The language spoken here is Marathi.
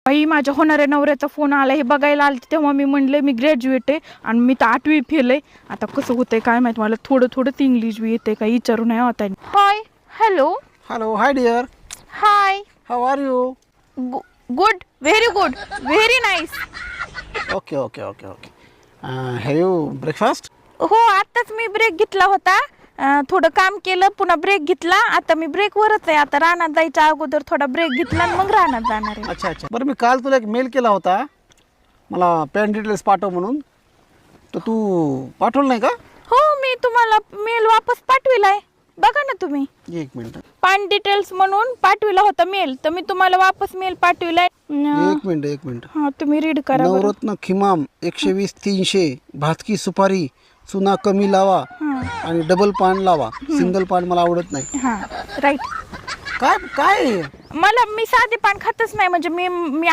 बाई माझ्या होणाऱ्या नवऱ्याचा फोन आला हे बघायला आले तेव्हा मी म्हणले मी ग्रॅज्युएट आहे आणि मी तर 8वी फेल आहे. आता कसं होतंय काय माहित मला थोडं इंग्लिश बी येते काय विचारू नाही होता. Hi hello Hello, hi dear. High How are you? Good very nice. Okay. Have you breakfast? हो आताच मी ब्रेक घेतला होता. थोडं काम केलं पुन्हा ब्रेक घेतला. आता मी ब्रेकवरच आहे. आता रानात जायच्या अगोदर थोडा ब्रेक घेतला आणि मग रानात जाणार आहे. अच्छा. बरं मी काल तुला एक मेल केला होता मला पॅन डिटेल्स पाठव म्हणून, तर तू पाठवलं नाही का? हो मी तुम्हाला मेल वापस पाठविलाय बघा ना तुम्ही. एक मिनिट. पान डिटेल्स म्हणून पाठविला होता मेल तर मी तुम्हाला वापस मेल पाठविलाय. एक मिनिट. हा तुम्ही रीड करा बरं. नवरत्न खिमाम 120 300 भातकी सुपारी चुना कमी लावा आणि डबल पान लावा. सिंगल पान मला आवडत नाही. हा राईट. काय मला मी साधे पान खातच नाही म्हणजे मी